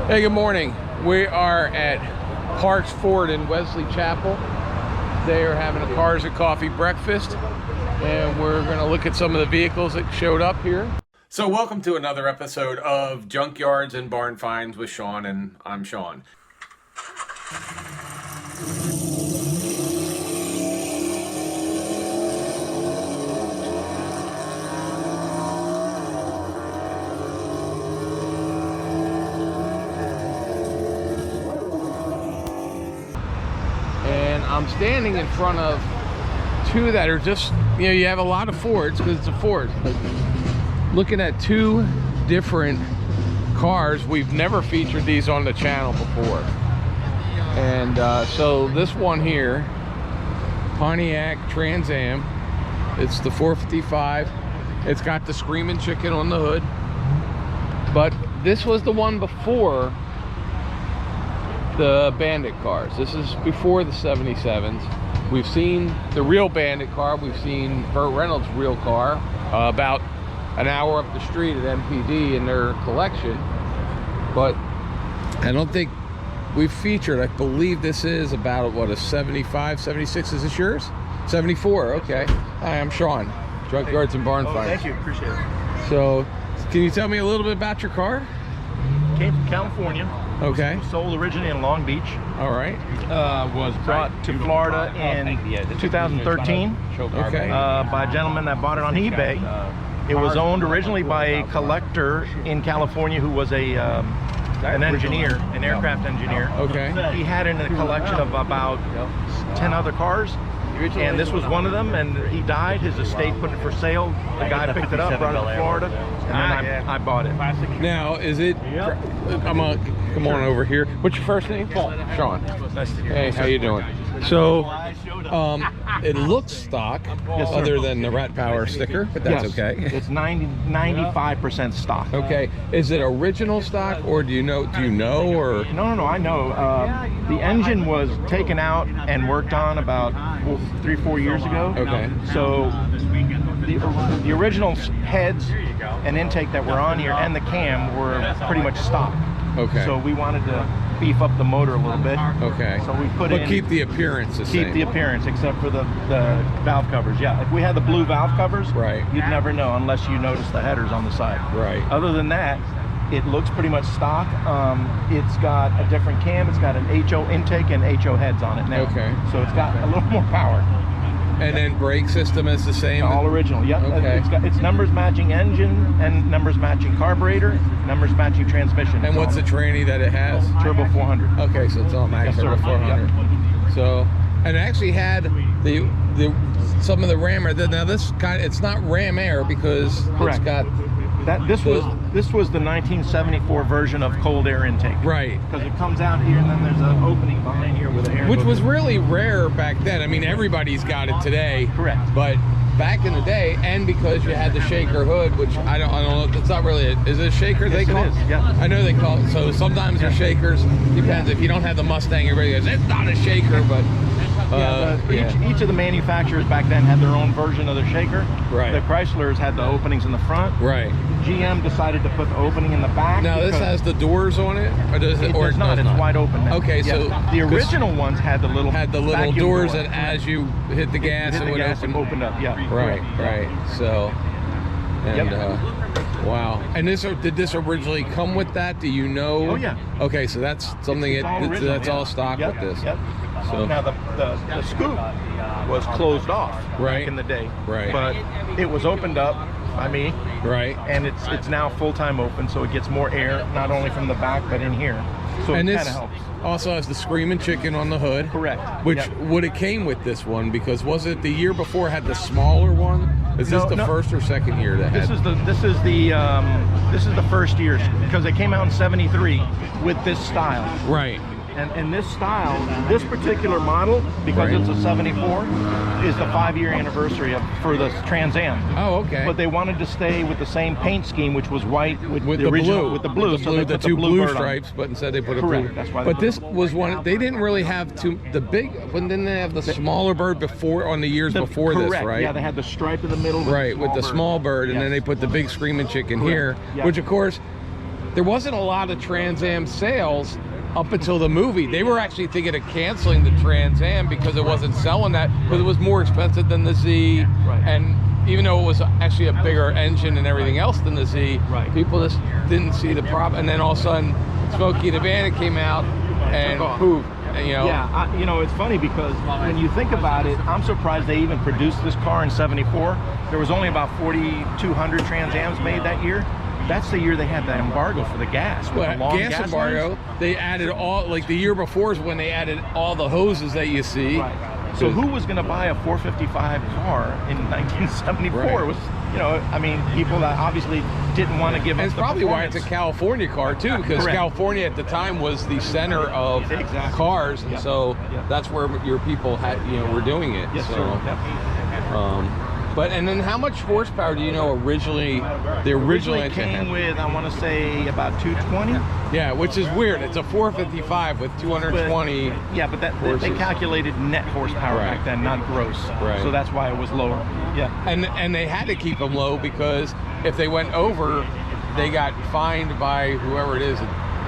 Hey, good morning. We are at Parks Ford in Wesley Chapel. They are having a Cars and Coffee breakfast, and we're going to look at some of the vehicles that showed up here. So welcome to another episode of Junkyards and Barn Finds with Sean, and I'm Sean. I'm standing in front of two that are just, you have a lot of Fords because it's a Ford. Looking at two different cars. We've never featured these on the channel before. And so this one here, Pontiac Trans Am, it's the 455. It's got the Screaming Chicken on the hood. But this was the one before the Bandit cars. This is before the 77s. We've seen the real Bandit car. We've seen Burt Reynolds' real car about an hour up the street at MPD in their collection. But I don't think we've featured, I believe this is about, what, a 75, 76? Is this yours? 74, okay. Hi, I'm Sean, Junkyards and Barn Finds. Thank you, appreciate it. So, can you tell me a little bit about your car? Came from California. Okay. Sold originally in Long Beach. All right. Was brought to Florida in 2013. Okay. By a gentleman that bought it on eBay. It was owned originally by a collector in California who was an engineer, an aircraft engineer. Okay. He had it in a collection of about 10 other cars. And this was one of them, and he died. His estate put it for sale. The guy picked it up, brought it to Florida, and then I bought it. Now, is it... come on over here. What's your first name? Paul. Sean. Nice to hear. Hey, how you doing? So, it looks stock, Yes, sir. other than the Rat Power sticker, but that's Yes. okay. It's 95% stock. Okay. Is it original stock, or do you know, or? No, I know. The engine was taken out and worked on about 3-4 years ago. Okay. So the original heads and intake that were on here and the cam were pretty much stock. Okay. So we wanted to beef up the motor a little bit. Okay. So we put but in... keep the appearance the same. Keep the appearance, except for the valve covers. Yeah, if we had the blue valve covers, right, you'd never know unless you notice the headers on the side. Right. Other than that, it looks pretty much stock. It's got a different cam. It's got an HO intake and HO heads on it now. Okay. So it's got a little more power. And then brake system is the same? All original, yep. Okay. It's numbers matching engine and numbers matching carburetor, numbers matching transmission. And what's the tranny that it has? Turbo 400. Okay, so it's all max Yes, Turbo sir. 400. Yep. So, and it actually had the some of the Ram Air. Now this kind, it's not Ram Air because Correct. it's got This was the 1974 version of cold air intake. right. Because it comes out here and then there's an opening behind here with the air. Which was really rare back then. I mean, everybody's got it today. Correct. But back in the day, and because you had the shaker hood, which I don't know, it's not really, is it a shaker? Yes, they call it is, yeah. I know they call it, so sometimes they're shakers. Depends. If you don't have the Mustang, everybody goes, it's not a shaker, but Each of the manufacturers back then had their own version of the shaker. Right. The Chryslers had the openings in the front. Right. GM decided to put the opening in the back. Now this has the doors on it, or does it? It Or does not. It's wide open now. Okay, Yeah. so the original ones had the little vacuum doors door. that as you hit the gas, Hit it the would gas open. and opened up. Yeah. Right, right. So, and Yep. wow. And did this originally come with that? Do you know? Oh, yeah. Okay, so that's something. It's all original, That's all stock Yep, with this. Yep. So Now the scoop was closed off Right. back in the day. Right. But it was opened up by me, right. and it's now full-time open, so it gets more air not only from the back but in here. So And it this kind of helps. also has the Screaming Chicken on the hood. Correct. Which Yep. would it came with this one, because was it the year before had the smaller one? Is this No, the no. first or second year that This had? is the first year, because they came out in '73 with this style. Right. And this style, this particular model, because Right. it's a '74, is the 5-year anniversary for the Trans Am. Oh, okay. But they wanted to stay with the same paint scheme, which was white with With the the original, blue, with the blue, so they the put two the blue bird on. stripes, but instead they put a Correct, blue. that's why they But put this was one. They didn't really have the big. When didn't they have the smaller bird before on the years before Correct. this, right? Yeah, they had the stripe in the middle. Right, with the small bird, and then Yes. they put the big Screaming Chicken Correct. here, Yeah. which of course there wasn't a lot of Trans Am sales up until the movie. They were actually thinking of canceling the Trans Am because it wasn't selling that, because it was more expensive than the Z, and even though it was actually a bigger engine and everything else than the Z, people just didn't see the problem. And then all of a sudden, Smokey the Bandit came out and poof. You know. Yeah, you know, it's funny because when you think about it, I'm surprised they even produced this car in '74. There was only about 4,200 Trans Ams made that year. That's the year they had the embargo for the gas. Well, gas embargo. They added all, like the year before is when they added all the hoses that you see. So who was going to buy a 455 car in 1974? It was, you know, I mean, people that obviously didn't want to give up. And it's probably why it's a California car too, because California at the time was the center of cars, and so that's where your people had, you know, were doing it. Yes, so, sir. But and then how much horsepower do you know originally? The original engine came with, I want to say, about 220. Yeah, which is weird. It's a 455 with 220. But, yeah, but they calculated net horsepower back then, not gross. So that's why it was lower. Yeah. And they had to keep them low because if they went over, they got fined by whoever it is.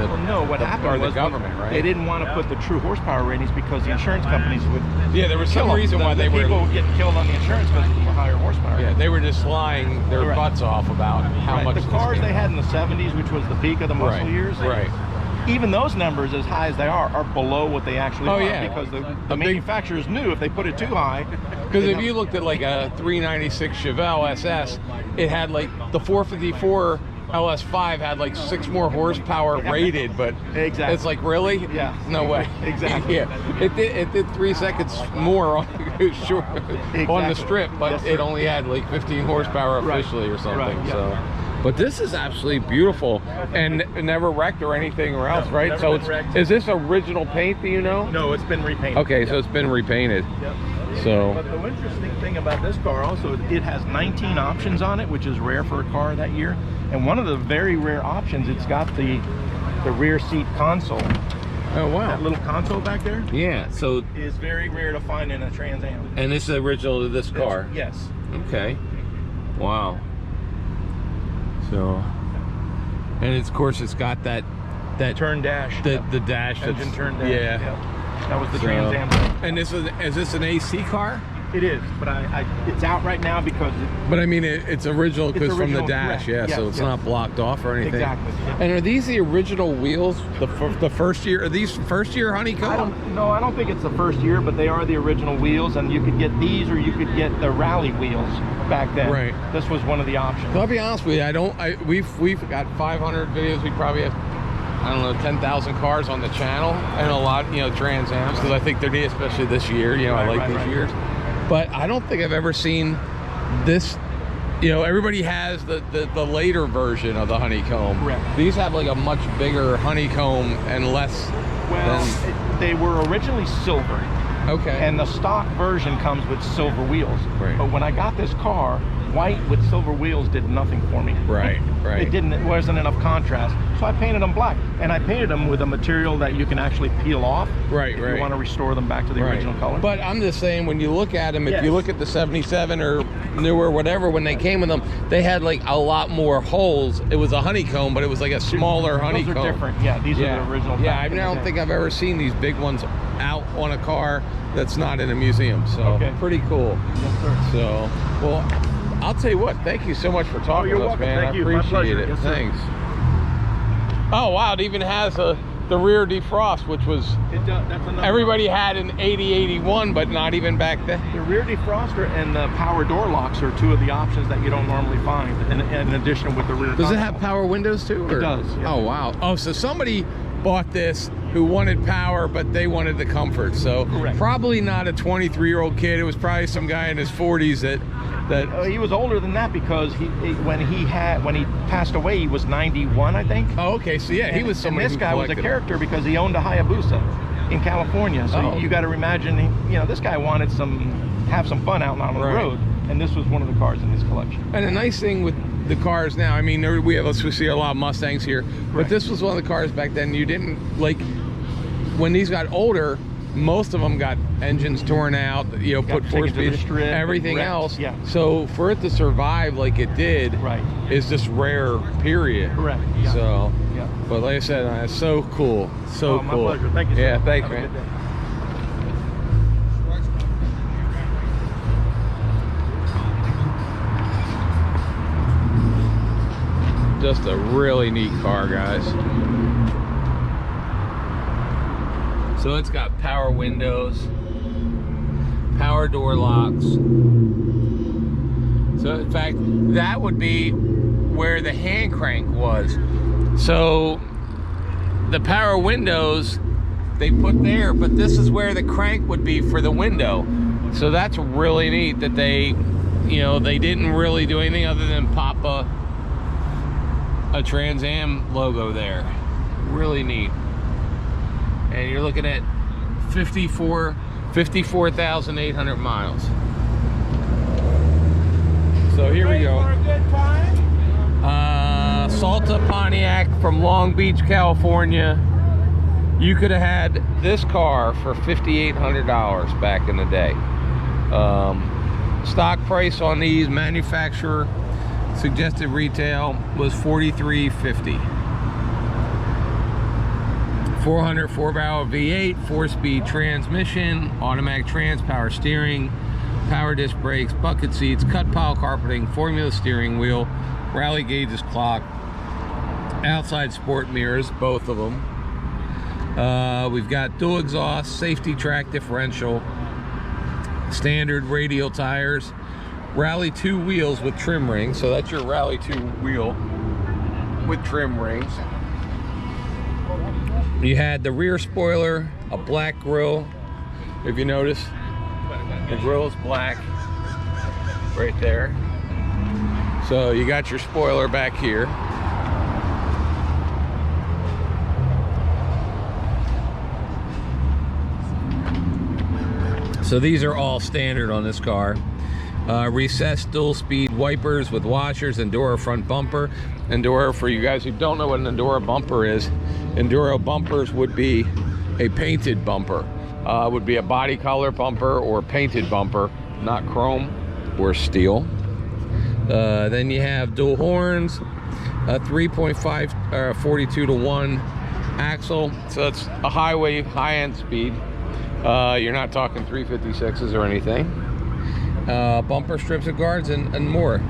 What happened was the government, right? They didn't want to put the true horsepower ratings because the insurance companies would. Yeah, there was some reason why they were. People would get killed on the insurance because of the higher horsepower. Yeah, they were just lying their butts off about how much. The cars they had in the '70s, which was the peak of the muscle years. Even those numbers, as high as they are below what they actually are, because the manufacturers knew if they put it too high. Because if you looked at like a 396 Chevelle SS, it had like the 454 LS5 had like 6 more horsepower rated, but it's like, really? Yeah. No way. Exactly. It did 3 seconds more on the strip, but it only had like 15 horsepower officially or something. So. But this is absolutely beautiful and never wrecked or anything or else, right? So is this original paint, do you know? No, it's been repainted. Okay, so it's been repainted. So. But the interesting thing about this car also, it has 19 options on it, which is rare for a car that year. And one of the very rare options, it's got the rear seat console. Oh wow! That little console back there. Yeah. So is very rare to find in a Trans Am. And this is original to this car. Yes. Okay. Wow. So, and it's, of course, it's got that turn dash. The dash. Engine turn dash. Yeah. That was the Trans Am. And is this an AC car? It is, but it's out right now because. But I mean, it's original because from the dash, so it's not blocked off or anything. Exactly. Yeah. And are these the original wheels? The first year? Are these first year honeycomb? I don't think it's the first year, but they are the original wheels, and you could get these or you could get the rally wheels back then. Right. This was one of the options. So I'll be honest with you, we've got 500 videos. We probably have, I don't know, 10,000 cars on the channel, and a lot, Trans Ams, because I think they're new, especially this year. I like these years. But I don't think I've ever seen this. Everybody has the later version of the honeycomb. Correct. These have like a much bigger honeycomb and less. They were originally silver. Okay. And the stock version comes with silver wheels. Right. But when I got this car, white with silver wheels did nothing for me. Right. It wasn't enough contrast. So I painted them black, and I painted them with a material that you can actually peel off. Right. If you want to restore them back to the original color. But I'm just saying, when you look at them, if you look at the 77 or newer, whatever, when they came with them, they had like a lot more holes. It was a honeycomb, but it was like a smaller honeycomb. Those are different. Yeah, these are the original. Yeah, I don't think I've ever seen these big ones out on a car that's not in a museum. So pretty cool. Yes, sir. So, well, I'll tell you what, thank you so much for talking to us, man. Thank you. I appreciate it. Yes, thanks. Oh wow, it even has the rear defrost, which was everybody had in 80, 81, but not even back then. The rear defroster and the power door locks are two of the options that you don't normally find, in addition with the rear. Does it have power windows too? It does. Yeah. Oh wow. Oh, so somebody bought this who wanted power, but they wanted the comfort. So probably not a 23-year-old kid. It was probably some guy in his 40s that he was older than that, because when he passed away, he was 91, I think. Oh, okay. So yeah, he was somebody. And this guy was a character because he owned a Hayabusa in California. So you got to imagine, this guy wanted have some fun out on the road, and this was one of the cars in his collection. And the nice thing with the cars now, I mean, we see a lot of Mustangs here, but this was one of the cars back then you didn't like. When these got older, most of them got engines torn out, you know, put 4-speed, everything else. Yeah. So for it to survive like it did, right, is just rare, period. Correct. Yeah. So, yeah. But like I said, it's so cool, so my cool. pleasure. Thank you, sir. Yeah, thanks, Have a man. good day. Just a really neat car, guys. So it's got power windows, power door locks. So in fact, that would be where the hand crank was. So the power windows they put there, but this is where the crank would be for the window. So that's really neat that they, you know, they didn't really do anything other than pop a Trans Am logo there. Really neat. And you're looking at 54,800 miles. So here we go. Salta Pontiac from Long Beach, California. You could have had this car for $5,800 back in the day. Stock price on these, manufacturer suggested retail was $43.50. 404 barrel V8, 4-speed transmission, automatic trans, power steering, power disc brakes, bucket seats, cut pile carpeting, formula steering wheel, rally gauges, clock, outside sport mirrors, both of them. We've got dual exhaust, safety track differential, standard radial tires, Rally 2 wheels with trim rings. So that's your Rally 2 wheel with trim rings. You had the rear spoiler, a black grille. If you notice, the grille is black right there. So you got your spoiler back here. So these are all standard on this car. Recessed dual speed wipers with washers, Enduro front bumper. Enduro, for you guys who don't know what an Enduro bumper is, Enduro bumpers would be a painted bumper. Would be a body color bumper or painted bumper, not chrome or steel. Then you have dual horns, a 3.5 42-to-1 axle. So it's a highway, high-end speed. You're not talking 356s or anything. Bumper strips and guards and more.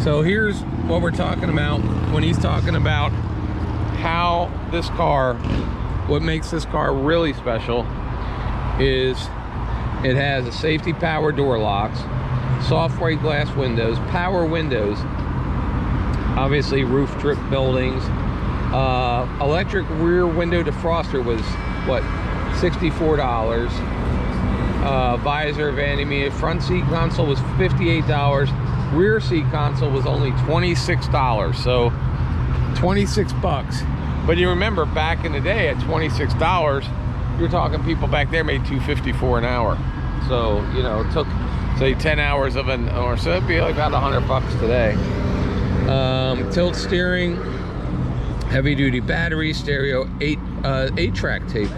So here's what we're talking about when he's talking about how this car, what makes this car really special is it has a safety power door locks, soft white glass windows, power windows, obviously roof drip buildings, electric rear window defroster was what, $64. Visor, vanity mirror, front seat console was $58. Rear seat console was only $26. So 26 bucks. But you remember back in the day at $26, you're talking people back there made $2.54 an hour. So, you know, it took say 10 hours of an hour. So it'd be like about 100 bucks today. Tilt steering, heavy duty battery, stereo, 8-track tape.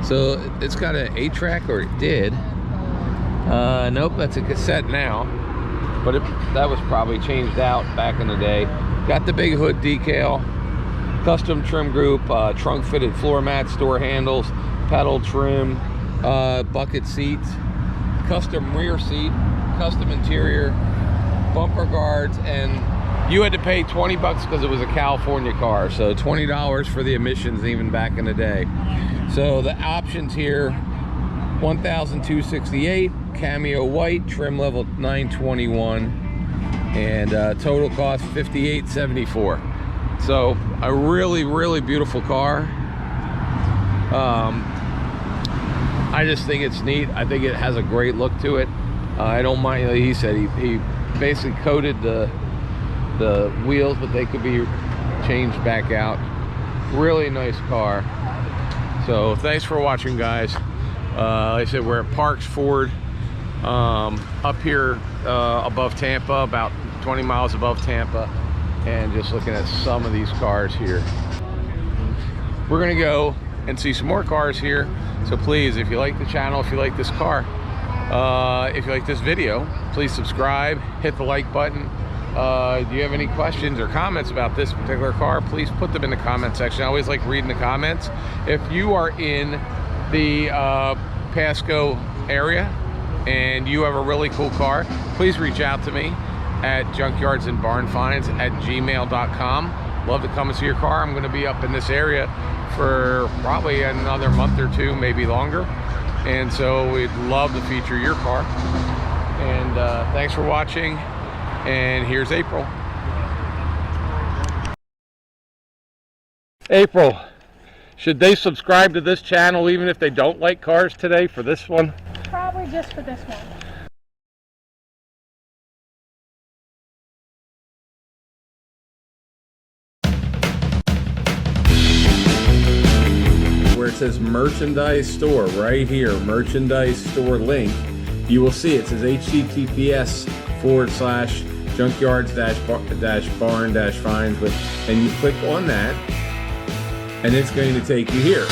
So it's got an 8-track, or it did. Nope, that's a cassette now. But that was probably changed out back in the day. Got the big hood decal, custom trim group, trunk fitted floor mats, door handles, pedal trim, bucket seats, custom rear seat, custom interior, bumper guards, and you had to pay 20 bucks because it was a California car. So $20 for the emissions even back in the day. So the options here, $1,268, cameo white, trim level 921, and total cost $5,874. So a really beautiful car. I just think it's neat. I think it has a great look to it. I don't mind. He said he basically coated the wheels, but they could be changed back out. Really nice car. So thanks for watching, guys. Like I said, we're at Parks Ford, up here above Tampa, about 20 miles above Tampa, and just looking at some of these cars here. We're gonna go and see some more cars here. So please, if you like the channel, if you like this car, if you like this video, please subscribe, hit the like button. Do you have any questions or comments about this particular car? Please put them in the comment section. I always like reading the comments. If you are in the Pasco area and you have a really cool car, please reach out to me at junkyardsandbarnfinds@gmail.com. Love to come and see your car. I'm going to be up in this area for probably another month or two, maybe longer, and so we'd love to feature your car. And thanks for watching, and here's April. April, should they subscribe to this channel even if they don't like cars today for this one? Probably just for this one. Where it says merchandise store right here, merchandise store link, you will see it says https:/junkyards-barn-finds, and you click on that and it's going to take you here.